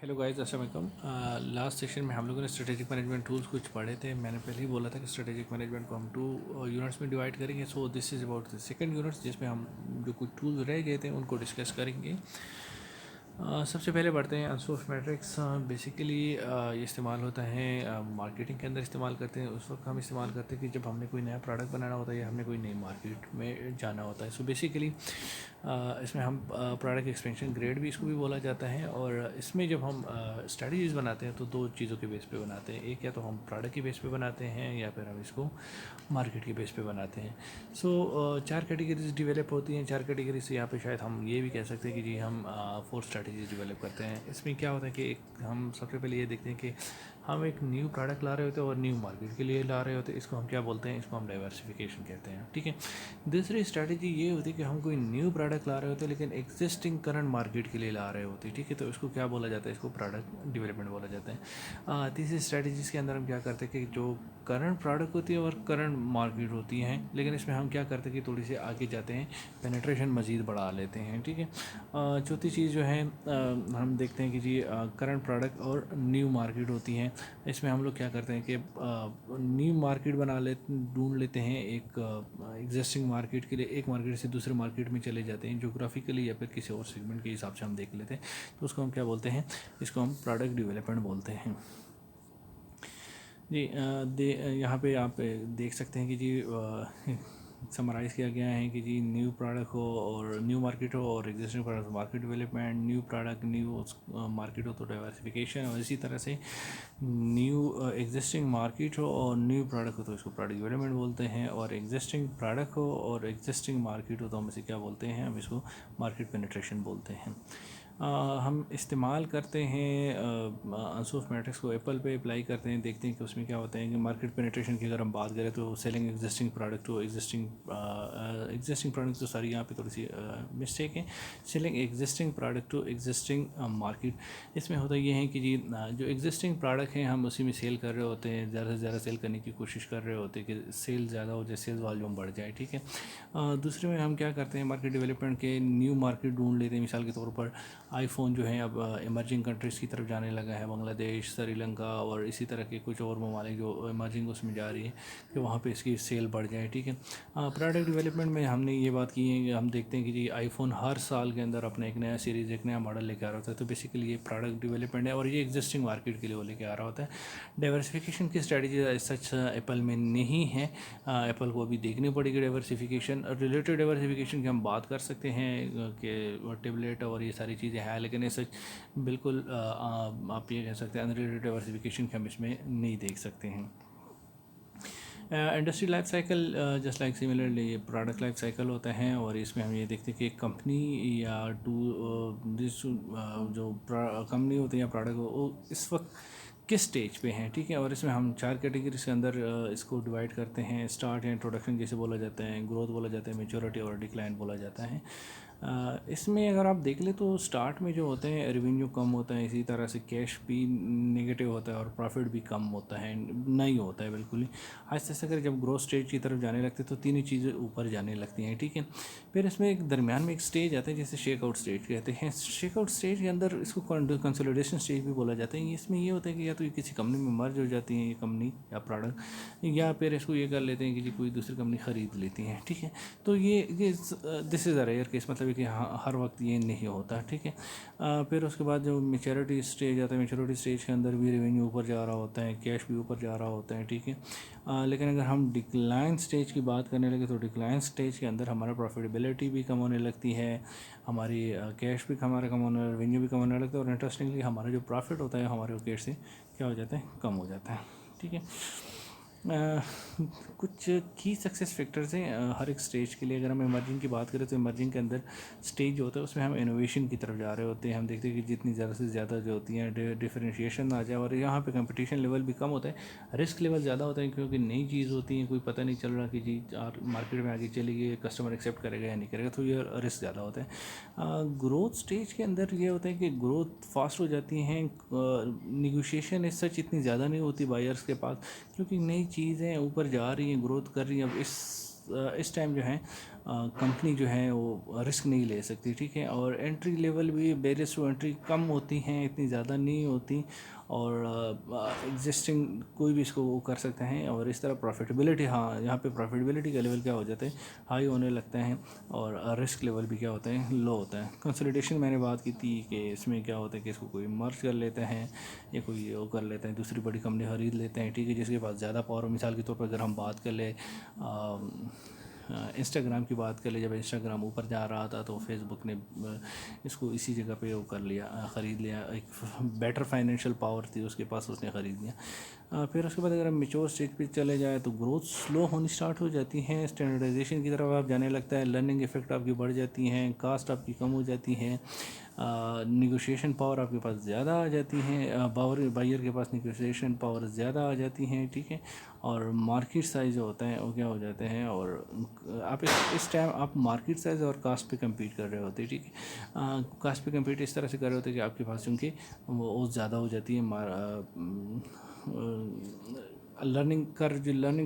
Hello guys, अस्सलाम वालेकुम। Last session में हम लोगों ने स्ट्रेटेजिक मैनेजमेंट टूल्स कुछ पढ़े थे। मैंने पहले ही बोला था कि स्ट्रेटेजिक मैनेजमेंट को हम 2 यूनिट्स में डिवाइड करेंगे। So this is about the second units, जिसमें हम जो कुछ टूल्स रह गए थे उनको डिस्कस करेंगे। सबसे पहले बढ़ते हैं अनसोर्स मैट्रिक्स। बेसिकली ये इस्तेमाल होता है मार्केटिंग के अंदर इस्तेमाल करते हैं। उस वक्त हम इस्तेमाल करते हैं कि जब हमने कोई नया प्रोडक्ट बनाना होता है या हमने कोई नई मार्केट में जाना होता है। सो बेसिकली इसमें हम प्रोडक्ट एक्सपेंशन ग्रेड भी इसको भी बोला जाता है। और इसमें जब हम स्ट्रेटजीज बनाते हैं तो दो चीज़ों के बेस पे बनाते हैं। एक या तो हम प्रोडक्ट के बेस पे बनाते हैं या फिर हम इसको मार्केट के बेस पे बनाते हैं। सो 4 कैटेगरीज डेवलप होती हैं। 4 कैटेगरी से यहाँ पे शायद हम ये भी कह सकते हैं कि जी हम 4 स्ट्रैटेजीज डेवलप करते हैं। इसमें क्या होता है कि हम सबसे पहले ये देखते हैं कि हम एक न्यू प्रोडक्ट ला रहे होते हैं और न्यू मार्केट के लिए ला रहे होते हैं। इसको हम क्या बोलते हैं? इसको हम डाइवर्सिफिकेशन कहते हैं। ठीक है। दूसरी स्ट्रैटेजी ये होती है कि हम कोई न्यू प्रोडक्ट ला रहे होते हैं लेकिन एग्जिस्टिंग करंट मार्केट के लिए ला रहे होते हैं। ठीक है, तो इसको क्या बोला जाता है? इसको प्रोडक्ट डेवलपमेंट बोला जाता है। तीसरी स्ट्रैटेजीज़ के अंदर हम क्या करते हैं कि जो करंट प्रोडक्ट होती है और करंट मार्केट होती हैं, लेकिन इसमें हम क्या करते हैं कि थोड़ी सी आगे जाते हैं, पेनिट्रेशन मज़ीद बढ़ा लेते हैं। ठीक है। चौथी चीज़ जो है हम देखते हैं कि जी करंट प्रोडक्ट और न्यू मार्केट होती हैं। इसमें हम लोग क्या करते हैं कि न्यू मार्केट ढूंढ लेते हैं एक एग्जिस्टिंग मार्केट के लिए। एक मार्केट से दूसरे मार्केट में चले जाते हैं जोग्राफिकली या फिर किसी और सेगमेंट के हिसाब से हम देख लेते हैं। तो उसको हम क्या बोलते हैं? इसको हम प्रोडक्ट डेवलपमेंट बोलते हैं। जी यहाँ पे आप देख सकते हैं कि जी समराइज़ किया गया है कि जी न्यू प्रोडक्ट हो और न्यू मार्केट हो और existing product market development, new product new market हो तो डाइवर्सिफिकेशन, और इसी तरह से न्यू एग्जिस्टिंग मार्केट हो और न्यू प्रोडक्ट हो तो इसको प्रोडक्ट डेवलपमेंट बोलते हैं। और एग्जिस्टिंग प्रोडक्ट हो और एग्जिस्टिंग मार्केट हो तो हम इसे क्या बोलते हैं? हम इसको मार्केट पेनिट्रेशन बोलते हैं। हम इस्तेमाल करते हैं अनसोर्स मैट्रिक्स को एप्पल पे अप्लाई करते हैं। देखते हैं कि उसमें क्या होता है कि मार्केट पेनिट्रेशन की अगर हम बात करें तो selling existing product to existing product, तो सारी यहाँ पे थोड़ी सी मिस्टेक है। Selling existing product to existing market, इसमें होता ये है कि जी जो एग्जिस्टिंग प्रोडक्ट हैं हम उसी में सेल कर रहे होते हैं, ज़्यादा से ज़्यादा सेल करने की कोशिश कर रहे होते हैं कि सेल ज़्यादा हो जाए, सेल्स वॉल्यूम बढ़ जाए। ठीक है। दूसरे में हम क्या करते हैं? मार्केट डेवलपमेंट के न्यू मार्केट ढूंढ लेते हैं। मिसाल के तौर पर आईफोन जो है अब इमर्जिंग कंट्रीज़ की तरफ जाने लगा है, बांग्लादेश, श्रीलंका और इसी तरह के कुछ और ममालिक जो इमर्जिंग उसमें जा रही है कि वहाँ पे इसकी सेल बढ़ जाए। ठीक है। प्रोडक्ट डेवलपमेंट में हमने ये बात की है कि हम देखते हैं कि जी आईफोन हर साल के अंदर अपना एक नया सीरीज़, एक नया मॉडल लेके आ रहा होता है। तो बेसिकली ये प्रोडक्ट डेवलपमेंट है और ये एग्जिस्टिंग मार्केट के लिए वो लेके आ रहा होता है। डाइवर्सिफिकेशन की स्ट्रैटेजी सच एप्पल में नहीं है। एप्पल को अभी देखनी पड़ेगी डाइवर्सिफिकेशन। रिलेटेड डाइवर्सिफिकेशन की हम बात कर सकते हैं कि टेबलेट और ये सारी चीज़ें हैं, लेकिन ये सच बिल्कुल आप ये कह सकते हैं अनरिलेटेड डाइवर्सिफिकेशन की हम इसमें नहीं देख सकते हैं। Industry life cycle just like similarly product life cycle होता है और इसमें हम ये देखते हैं कि एक कंपनी या जो कंपनी होती है या प्रोडक्ट वो इस वक्त किस स्टेज पे हैं। ठीक है। और इसमें हम 4 कैटेगरीज के अंदर इसको डिवाइड करते हैं। स्टार्ट है, इंट्रोडक्शन जैसे बोला जाता है, ग्रोथ बोला जाता है, मेच्योरिटी और डिक्लाइन बोला जाता है। इसमें अगर आप देख ले तो स्टार्ट में जो होते हैं रेवेन्यू कम होता है, इसी तरह से कैश भी नेगेटिव होता है और प्रॉफिट भी कम होता है, नहीं होता है बिल्कुल ही। आहिस्ते आहिस्ते अगर जब ग्रोथ स्टेज की तरफ जाने लगते हैं तो तीन ही चीज़ें ऊपर जाने लगती हैं। ठीक है। फिर इसमें एक दरमियान में एक स्टेज आता है जिसे शेक आउट स्टेज कहते हैं। शेक आउट स्टेज के अंदर इसको कंसोलिडेशन स्टेज भी बोला जाता है। इसमें ये होता है कि या तो ये किसी कंपनी में मर्ज हो जाती है ये कंपनी या प्रोडक्ट, या फिर इसको ये कर लेते हैं कि जी कोई दूसरी कंपनी ख़रीद लेती है। ठीक है। तो ये this is a rare case, मतलब कि हाँ हर वक्त ये नहीं होता। ठीक है। फिर उसके बाद जो मेच्योरिटी स्टेज आता है, मेच्योरिटी स्टेज के अंदर भी रेवेन्यू ऊपर जा रहा होता है, कैश भी ऊपर जा रहा होता है। ठीक है। लेकिन अगर हम डिक्लाइन स्टेज की बात करने लगे तो डिक्लाइन स्टेज के अंदर हमारा प्रॉफिटेबिलिटी भी कम होने लगती है, हमारी कैश भी हमारा कम होने, रेवेन्यू भी कम होने लगता है और इंटरेस्टिंगली हमारा जो प्रॉफिट होता है हमारे कैश से क्या हो जाता है? कम हो जाता है। ठीक है। कुछ की सक्सेस फैक्टर्स हैं हर एक स्टेज के लिए। अगर हम इमर्जिंग की बात करें तो इमर्जिंग के अंदर स्टेज जो होता है उसमें हम इनोवेशन की तरफ जा रहे होते हैं। हम देखते हैं कि जितनी ज़्यादा से ज़्यादा जो होती हैं डिफरेंशिएशन आ जाए, और यहाँ पे कंपटीशन लेवल भी कम होता है, रिस्क लेवल ज़्यादा होता है क्योंकि नई चीज़ होती है, कोई पता नहीं चल रहा कि जी मार्केट में आगे चली गई, कस्टमर एक्सेप्ट करेगा या नहीं करेगा, तो ये रिस्क ज़्यादा होता है। ग्रोथ स्टेज के अंदर ये होता है कि ग्रोथ फास्ट हो जाती हैं, निगोशिएशन इस सच इतनी ज़्यादा नहीं होती बायर्स के पास क्योंकि नई चीज़ें ऊपर जा रही हैं, ग्रोथ कर रही हैं। अब इस टाइम जो है कंपनी जो है वो रिस्क नहीं ले सकती, ठीक है। और एंट्री लेवल भी बैरियर्स टू एंट्री कम होती हैं, इतनी ज़्यादा नहीं होती, और एग्जिस्टिंग कोई भी इसको वो कर सकते हैं। और इस तरह प्रॉफिटेबिलिटी, हाँ यहाँ पे प्रॉफिटेबिलिटी का लेवल क्या हो जाता है, हाई होने लगते हैं, और रिस्क लेवल भी क्या होता है, लो होता है। कंसोलिडेशन मैंने बात की थी कि इसमें क्या होता है कि इसको कोई मर्ज कर लेते हैं या कोई वो कर लेते हैं, दूसरी बड़ी कंपनी खरीद लेते हैं, ठीक है, जिसके पास ज़्यादा पावर हो। मिसाल के तौर पर अगर हम बात कर ले इंस्टाग्राम की बात कर ले, जब इंस्टाग्राम ऊपर जा रहा था तो फेसबुक ने इसको इसी जगह पे वो कर लिया, ख़रीद लिया। एक बेटर फाइनेंशियल पावर थी उसके पास, उसने ख़रीद लिया। फिर उसके बाद अगर हम मेच्योर स्टेज पे चले जाए तो ग्रोथ स्लो होनी स्टार्ट हो जाती है, स्टैंडर्डाइजेशन की तरफ आप जाने लगता है, लर्निंग इफेक्ट आपकी बढ़ जाती हैं, कास्ट आपकी कम हो जाती है, निगोशिएशन पावर आपके पास ज़्यादा आ जाती हैं, बायर के पास निगोशिएशन पावर ज़्यादा आ जाती हैं, ठीक है। और मार्केट साइज़ जो होता है वो क्या हो जाते हैं, और आप इस टाइम आप मार्केट साइज़ और कास्ट पे compete कर रहे होते हैं, ठीक है। कास्ट पे compete इस तरह से कर रहे होते हैं कि आपके पास चूँकि वो ज़्यादा हो जाती है, लर्निंग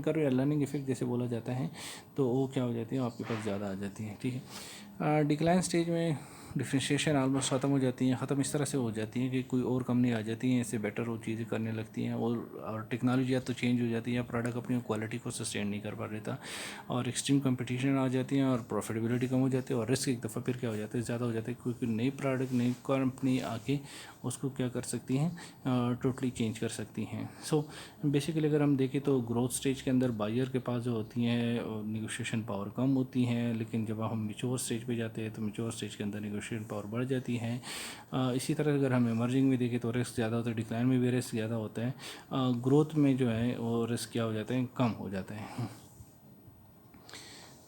कर या लर्निंग इफेक्ट जैसे बोला जाता है, तो वो क्या हो जाती है, आपके पास ज़्यादा आ जाती है, ठीक है। डिक्लाइन स्टेज में डिफ्रेंशिएशन ऑलमोस्ट ख़त्म हो जाती हैं, ख़त्म इस तरह से हो जाती हैं कि कोई और कंपनी आ जाती है, इससे बेटर वो चीज़ें करने लगती हैं, और टेक्नोलॉजी या तो चेंज हो जाती है या प्रोडक्ट अपनी क्वालिटी को सस्टेन नहीं कर पा रहता, और एक्सट्रीम कंपटीशन आ जाती है, और प्रॉफिटेबिलिटी कम हो जाती है, और रिस्क एक दफ़ा फिर क्या हो जाता है, ज़्यादा हो जाता है, क्योंकि नई प्रोडक्ट नई कंपनी आके उसको क्या कर सकती हैं, टोटली चेंज कर सकती हैं। सो बेसिकली अगर हम देखें तो ग्रोथ स्टेज के अंदर बायर के पास जो होती हैं निगोशिएशन पावर कम होती हैं, लेकिन जब हम मैच्योर स्टेज पे जाते हैं तो मैच्योर स्टेज के अंदर निगोशिएशन पावर बढ़ जाती है। इसी तरह अगर हम इमर्जिंग में देखें तो रिस्क ज़्यादा होता है, डिक्लाइन में भी रिस्क ज़्यादा होता है, ग्रोथ में जो है वो रिस्क क्या हो जाता है, कम हो जाता है।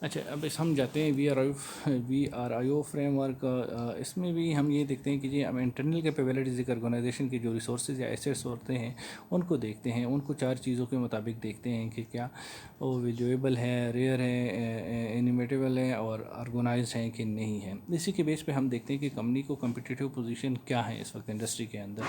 अच्छा, अब इस हम जाते हैं V R I O framework. इसमें भी हम ये देखते हैं कि जी हम इंटरनल कैपेबिलिटीज़ एक ऑर्गेनाइजेशन की जो रिसोर्सेज या एसेट्स होते हैं उनको देखते हैं, उनको 4 चीज़ों के मुताबिक देखते हैं कि क्या वो वैल्यूएबल है, रेयर है, इनिमेटेबल है, और ऑर्गेनाइज्ड है कि नहीं है। इसी के बेस पे हम देखते हैं कि कंपनी को कम्पिटिटिव पोजीशन क्या है इस वक्त इंडस्ट्री के अंदर।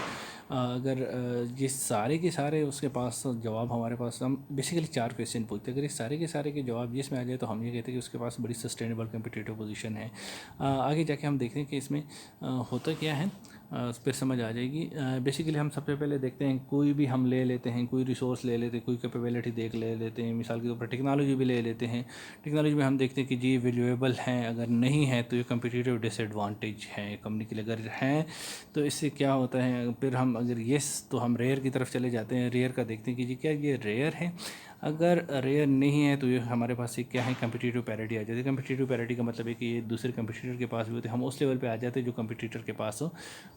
अगर ये सारे के सारे उसके पास जवाब हमारे पास, हम बेसिकली 4 क्वेश्चन पूछते हैं, अगर ये सारे के सारे के जवाब जिसमें आ जाए तो हम ये कहते हैं कि उसके पास बड़ी सस्टेनेबल कम्पिटिटिव पोजीशन है। आगे जाके हम देखते हैं कि इसमें होता क्या है, फिर समझ आ जाएगी। बेसिकली हम सबसे पहले देखते हैं, कोई भी हम ले लेते हैं, कोई रिसोर्स ले लेते हैं, कोई कैपेबिलिटी देख ले लेते हैं, मिसाल के तौर पर टेक्नोलॉजी भी ले लेते हैं। टेक्नोलॉजी में हम देखते हैं कि जी वैल्यूएबल हैं, अगर नहीं है तो ये कम्पिटिटिव डिसएडवांटेज है कंपनी के लिए, अगर हैं तो इससे क्या होता है। फिर हम अगर येस तो हम रेयर की तरफ चले जाते हैं, रेयर का देखते हैं कि जी क्या ये रेयर है, अगर रेयर नहीं है तो ये हमारे पास एक क्या है, कम्पिटिटिव पैरिटी आ जाती है। कम्पिटिटिव पैरिटी का मतलब है कि ये दूसरे कम्पिटिटर के पास भी होते हैं, हम उस लेवल पे आ जाते हैं जो कम्पिटिटर के पास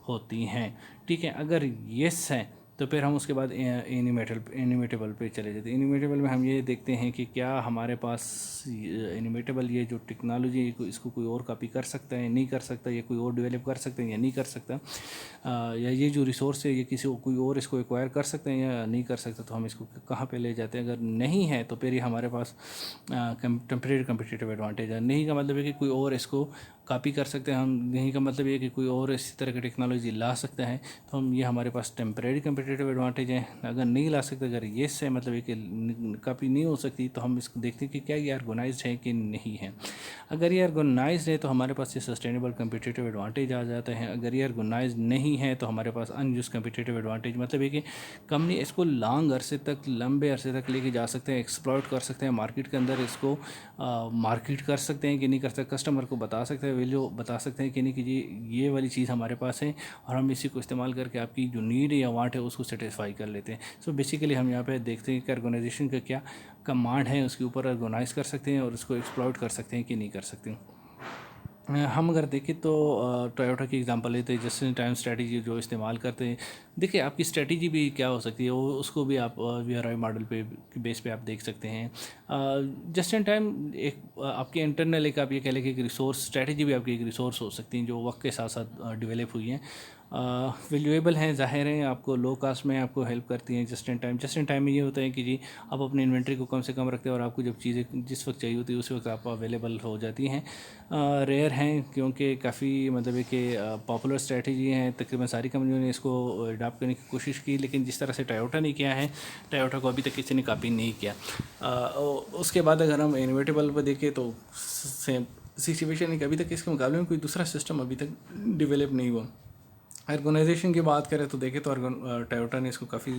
होती हैं, ठीक है। अगर येस है तो फिर हम उसके बाद इनिमेटेबल पे चले जाते हैं। इनिमेटेबल में हम ये देखते हैं कि क्या हमारे पास इनिमेटेबल ये जो टेक्नोलॉजी इसको कोई और कॉपी कर सकता है, नहीं कर सकता, या कोई और डेवलप कर सकता है या नहीं कर सकता, या ये जो रिसोर्स है ये किसी कोई और इसको एक्वायर कर सकते हैं या नहीं कर सकता, तो हम इसको कहाँ पे ले जाते हैं। अगर नहीं है तो फिर ये हमारे पास टेम्परेरी कम्पिटिटिव एडवांटेज है। नहीं का मतलब है कि कोई और इसको कॉपी कर सकते हैं, हम नहीं का मतलब ये कि कोई और इसी तरह की टेक्नोलॉजी ला सकता है, तो हम ये हमारे पास टेम्परेरी कम्पिटिटिव एडवांटेज है। अगर नहीं ला सकते, अगर ये से मतलब ये कि कॉपी नहीं हो सकती, तो हम इसको देखते हैं कि क्या ये ऑर्गेनाइज्ड है कि नहीं है। अगर ये ऑर्गेनाइज्ड है तो हमारे पास ये सस्टेनेबल कम्पिटिटिव एडवांटेज आ जाते हैं। अगर ये ऑर्गेनाइज्ड नहीं है तो हमारे पास अनयूज कम्पिटिटिव एडवांटेज, मतलब है कि कंपनी इसको लॉन्ग अरसे तक, लंबे अरसे तक लेके जा सकते हैं, एक्सप्लॉइट कर सकते हैं मार्केट के अंदर, इसको मार्केट कर सकते हैं कि नहीं कर सकते, कस्टमर को बता सकते हैं, वैल्यू बता सकते हैं कि नहीं कि जी ये वाली चीज़ हमारे पास है, और हम इसी को इस्तेमाल करके आपकी जो नीड या वांट है उसको सेटिस्फाई कर लेते हैं। सो बेसिकली हम यहाँ पे देखते हैं कि ऑर्गेनाइजेशन का क्या कमांड है, उसके ऊपर ऑर्गेनाइज कर सकते हैं और उसको एक्सप्लॉइट कर सकते हैं कि नहीं कर सकते। हम अगर देखें तो टोयोटा की एग्जांपल लेते हैं, जस्ट इन टाइम स्ट्रेटजी जो इस्तेमाल करते हैं। देखिए आपकी स्ट्रेटजी भी क्या हो सकती है, वो उसको भी आप वी मॉडल पे बेस पे आप देख सकते हैं। जस्ट इन टाइम एक आपकी इंटरनल एक आप ये कह लें कि एक रिसोर्स स्ट्रेटजी भी आपकी एक रिसोर्स हो सकती है जो वक्त के साथ साथ डेवलप हुई हैं। वैल्यूएबल हैं, ज़ाहिर है आपको लो कास्ट में आपको हेल्प करती हैं। जस्ट इन टाइम में ये होता है कि जी आप अपनी इन्वेंट्री को कम से कम रखते हैं और आपको जब चीज़ें जिस वक्त चाहिए होती है उस वक्त आप अवेलेबल हो जाती हैं। रेयर हैं क्योंकि काफ़ी मतलब है कि पॉपुलर स्ट्रेटजी हैं, तकरीबन सारी कंपनियों ने इसको अडॉप्ट करने की कोशिश की, लेकिन जिस तरह से टोयोटा ने किया है, टोयोटा को अभी तक किसी ने कॉपी नहीं किया। उसके बाद अगर हम इनोवेटेबल पर देखें तो सेम सिचुएशन है कि अभी तक इसके मुकाबले में कोई दूसरा सिस्टम अभी तक डेवलप नहीं हुआ। ऑर्गेनाइजेशन की बात करें तो देखें तो टोयोटा ने इसको काफ़ी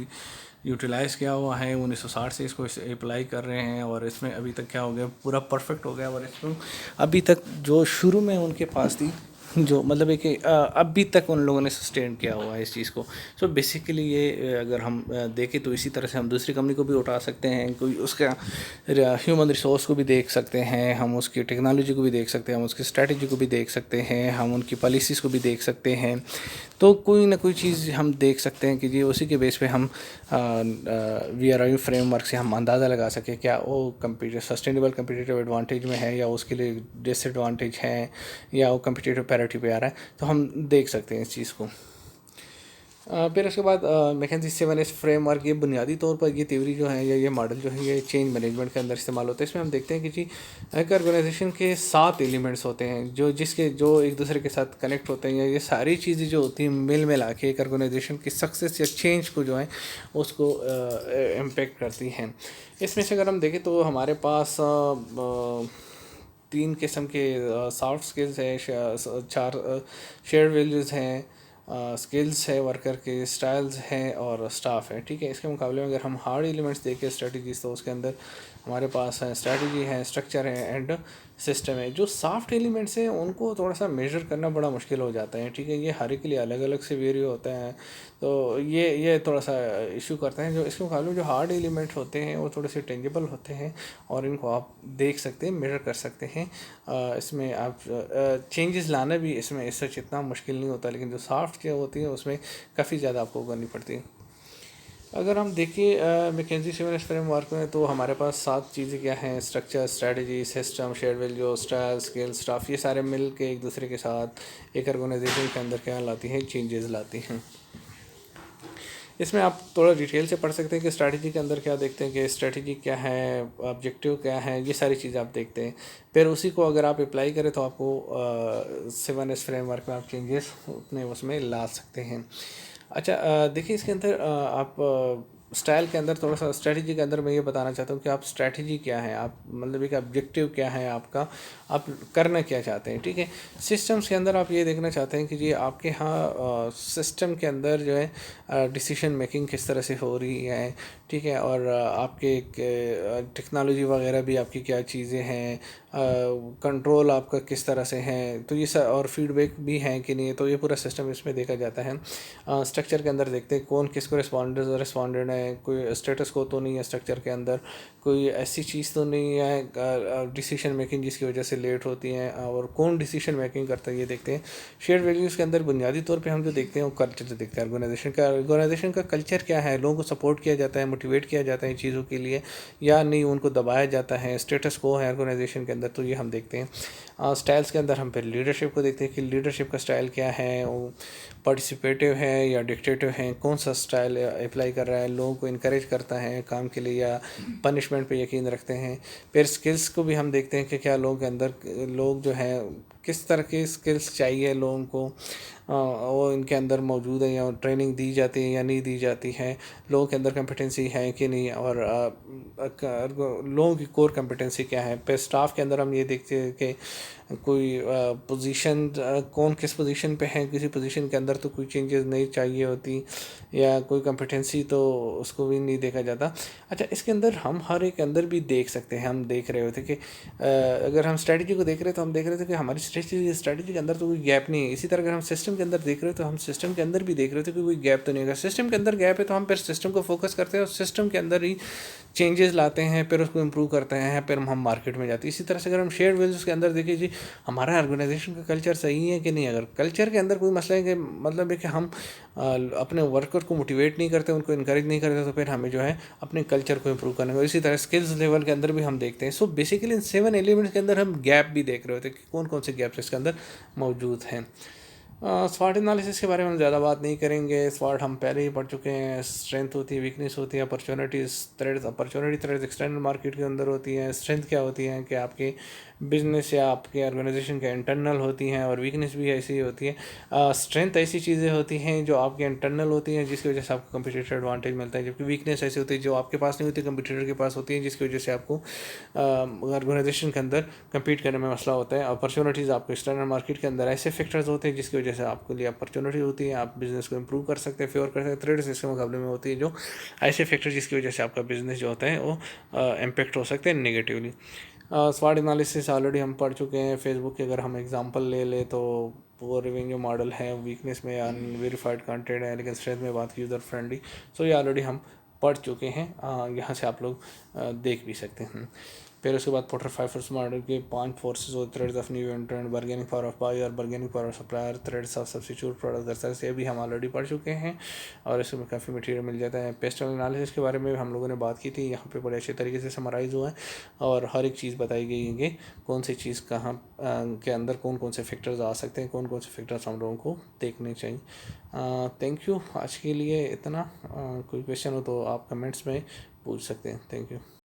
यूटिलाइज़ किया हुआ है, 1960 से इसको अप्लाई कर रहे हैं और इसमें अभी तक क्या हो गया, पूरा परफेक्ट हो गया। और इसमें अभी तक जो शुरू में उनके पास थी, जो मतलब है कि अभी तक उन लोगों ने सस्टेन किया हुआ है इस चीज़ को। सो बेसिकली ये अगर हम देखें तो इसी तरह से हम दूसरी कंपनी को भी उठा सकते हैं, कोई उसका ह्यूमन रिसोर्स को भी देख सकते हैं, हम उसकी टेक्नोलॉजी को भी देख सकते हैं, हम उसकी स्ट्रेटजी को भी देख सकते हैं, हम उनकी पॉलिसीज़ को भी देख सकते हैं। तो कोई ना कोई चीज़ हम देख सकते हैं कि जी उसी के बेस पे हम VRI फ्रेमवर्क से हम अंदाज़ा लगा सकें क्या वो सस्टेनेबल कम्पिटिटिव एडवांटेज में है या उसके लिए डिसएडवांटेज है या वो कम्पिटिटिव पैरिटी पे आ रहा है, तो हम देख सकते हैं इस चीज़ को। फिर उसके बाद मैकेंजी 7S फ्रेमवर्क, ये बुनियादी तौर पर ये थ्योरी जो है या ये मॉडल जो है ये चेंज मैनेजमेंट के अंदर इस्तेमाल होता है। इसमें हम देखते हैं कि जी एक ऑर्गेनाइजेशन के 7 एलिमेंट्स होते हैं जो एक दूसरे के साथ कनेक्ट होते हैं, या ये सारी चीज़ें जो होती हैं मिल मिला के एक ऑर्गेनाइजेशन की सक्सेस या चेंज को जो है उसको इम्पेक्ट करती हैं। इसमें से अगर हम देखें तो हमारे पास 3 किस्म के सॉफ्ट स्किल्स हैं, 4 शेयर्ड वैल्यूज़ हैं, स्किल्स है वर्कर के, स्टाइल्स हैं और स्टाफ है। ठीक है, इसके मुकाबले में अगर हम हार्ड एलिमेंट्स देखें स्ट्रेटजीज, तो उसके अंदर हमारे पास है स्ट्रेटजी है, स्ट्रक्चर है एंड सिस्टम है। जो सॉफ्ट एलिमेंट्स हैं उनको थोड़ा सा मेजर करना बड़ा मुश्किल हो जाता है। ठीक है, ये हर एक के लिए अलग अलग से वेरी होता है, तो ये थोड़ा सा इशू करते हैं। जो इसके मुकाबले में जो हार्ड एलिमेंट होते हैं वो थोड़े से टेंजिबल होते हैं और इनको आप देख सकते हैं, मेजर कर सकते हैं। इसमें आप चेंजेस लाना भी इसमें इससे इतना मुश्किल नहीं होता, लेकिन जो सॉफ्ट क्या होती है उसमें काफ़ी ज़्यादा आपको करनी पड़ती है। अगर हम देखें मैकेंजी 7S फ्रेमवर्क में, तो हमारे पास 7 चीज़ें क्या हैं, structure, strategy, system, share value, style, skill, staff, ये सारे मिल के एक दूसरे के साथ एक ऑर्गेनाइजेशन के अंदर क्या लाती हैं, चेंजेस लाती हैं। इसमें आप थोड़ा डिटेल से पढ़ सकते हैं कि स्ट्रैटेजी के अंदर क्या देखते हैं कि स्ट्रैटेजी क्या है, ऑब्जेक्टिव क्या है, ये सारी चीज़ें आप देखते हैं। फिर उसी को अगर आप अप्लाई करें तो आपको 7S फ्रेमवर्क में आप चेंजेस उतने उसमें ला सकते हैं। अच्छा, देखिए इसके अंदर आप स्टाइल के अंदर थोड़ा सा, स्ट्रैटेजी के अंदर मैं ये बताना चाहता हूँ कि आप स्ट्रैटेजी क्या है, आप मतलब एक ऑब्जेक्टिव क्या है आपका, आप करना क्या चाहते हैं। ठीक है, सिस्टम्स के अंदर आप ये देखना चाहते हैं कि जी आपके यहाँ सिस्टम के अंदर जो है डिसीजन मेकिंग किस तरह से हो रही है। ठीक है, और आपके टेक्नोलॉजी वगैरह भी आपकी क्या चीज़ें हैं, कंट्रोल आपका किस तरह से है, तो ये सब, और फीडबैक भी है कि नहीं, तो ये पूरा सिस्टम इसमें देखा जाता है। स्ट्रक्चर के अंदर देखते हैं कौन किसको रिस्पॉन्डेंट है, कोई स्टेटस को तो नहीं है स्ट्रक्चर के अंदर, कोई ऐसी चीज़ तो नहीं है डिसीजन मेकिंग जिसकी वजह से लेट होती हैं, और कौन डिसीजन मेकिंग करता है ये देखते हैं। शेयर वैल्यूज़ के अंदर बुनियादी तौर पे हम जो देखते हैं वो कल्चर देखते हैं। ऑर्गेनाइजेशन का कल्चर क्या है, लोगों को सपोर्ट किया जाता है, मोटिवेट किया जाता है इन चीज़ों के लिए, या नहीं उनको दबाया जाता है, स्टेटस को है ऑर्गेनाइजेशन के अंदर, तो ये हम देखते हैं। स्टाइल्स के अंदर हम फिर लीडरशिप को देखते हैं कि लीडरशिप का स्टाइल क्या है, वो पार्टिसिपेटिव है या डिक्टेटिव है, कौन सा स्टाइल अप्लाई कर रहा है, लोगों को इनकरेज करता है काम के लिए या पनिशमेंट पे यकीन रखते हैं। फिर स्किल्स को भी हम देखते हैं कि क्या लोगों के अंदर, लोग जो है किस तरह के स्किल्स चाहिए लोगों को, वो इनके अंदर मौजूद है या ट्रेनिंग दी जाती है या नहीं दी जाती है, लोगों के अंदर कम्पिटेंसी है कि नहीं, और लोगों की कोर कम्पिटेंसी क्या है। फिर स्टाफ के अंदर हम ये देखते हैं कि कोई पोजीशन, कौन किस पोजीशन पे है, किसी पोजीशन के अंदर तो कोई चेंजेस नहीं चाहिए होती, या कोई कम्पिटेंसी तो उसको भी नहीं देखा जाता। अच्छा, इसके अंदर हम हर एक अंदर भी देख सकते हैं, हम देख रहे होते कि अगर हम स्ट्रेटजी को देख रहे तो हम देख रहे थे कि हमारी स्ट्रेटजी के अंदर तो कोई गैप नहीं है। इसी तरह अगर हम सिस्टम के अंदर देख रहे हो तो हम सिस्टम के अंदर भी देख रहे थे कि कोई गैप तो नहीं है। सिस्टम के अंदर गैप है तो हम फिर सिस्टम को फोकस करते हैं और सिस्टम के अंदर ही चेंजेस लाते हैं, फिर उसको इम्प्रूव करते हैं, फिर हम मार्केट में जाते हैं। इसी तरह से अगर हम शेयर वैल्यूज़ के अंदर देखिए जी हमारा ऑर्गेनाइजेशन का कल्चर सही है कि नहीं, अगर कल्चर के अंदर कोई मसला है कि मतलब है कि हम अपने वर्कर को मोटिवेट नहीं करते, उनको इनकरेज नहीं करते, तो फिर हमें जो है अपने कल्चर को इम्प्रूव करने को। इसी तरह स्किल्स लेवल के अंदर भी हम देखते हैं। सो बेसिकली इन 7 एलिमेंट्स के अंदर हम गैप भी देख रहे होते हैं कि कौन कौन से गैप्स इसके अंदर मौजूद हैं। स्वाट एनालिसिस के बारे में हम ज़्यादा बात नहीं करेंगे। स्वाट हम पहले ही पढ़ चुके हैं। स्ट्रेंथ होती है, वीकनेस होती है, opportunities threads. Opportunity threads external market के अंदर होती हैं। स्ट्रेंथ क्या होती है कि आपके बिजनेस या आपके ऑर्गेनाइजेशन के इंटरनल होती हैं, और वीकनेस भी ऐसी ही होती है। स्ट्रेंथ ऐसी चीज़ें होती हैं जो आपके इंटरनल होती हैं, जिसकी वजह से आपको कंपटीटर एडवांटेज मिलता है, जबकि वीकनेस ऐसी होती है जो आपके पास नहीं होती, कंपटीटर के पास होती है, जिसकी वजह से आपको ऑर्गेनाइजेशन के अंदर कम्पीट करने में मसला होता है। अपॉर्चुनिटीज़ आपको एक्सटर्नल मार्केट के अंदर ऐसे फैक्टर्स होते हैं जिसकी वजह से आपके लिए अपॉर्चुनिटी होती है, आप बिजनेस को इंप्रूव कर सकते हैं, फेवर कर सकते हैं। थ्रेड्स इसके मुकाबले में होती है जो ऐसे फैक्टर जिसकी वजह से आपका बिजनेस जो होता है वो इम्पेक्ट हो सकते हैं नेगेटिवली। स्वाट एनालिसिस ऑलरेडी हम पढ़ चुके हैं। फेसबुक के अगर हम एग्जांपल ले लें तो वो रेवेन्यू मॉडल है, वीकनेस में अनवेरीफाइड कंटेंट है, लेकिन स्ट्रेंथ में बात की यूज़र फ्रेंडली। सो ये ऑलरेडी हम पढ़ चुके हैं। यहाँ से आप लोग देख भी सकते हैं। फिर उसके बाद पोर्टर फाइवर्स मॉडल के 5 फोर्सेस और threads of new entrant, bargaining power of buyer, bargaining power of supplier, threads of substitute product दरअसल ये भी हम ऑलरेडी पढ़ चुके हैं, और इसमें काफ़ी मटेरियल मिल जाता है। पेस्ट एनालिसिस के बारे में हम लोगों ने बात की थी, यहाँ पे बड़े अच्छे तरीके से समराइज़ हुआ है और हर एक चीज़ बताई गई है कि कौन सी चीज़ कहाँ के अंदर कौन कौन से फैक्टर्स आ सकते हैं, कौन कौन से फैक्टर्स हम लोगों को देखने चाहिए। Thank you. आज के लिए इतना। कोई क्वेश्चन हो तो आप कमेंट्स में पूछ सकते हैं। Thank you.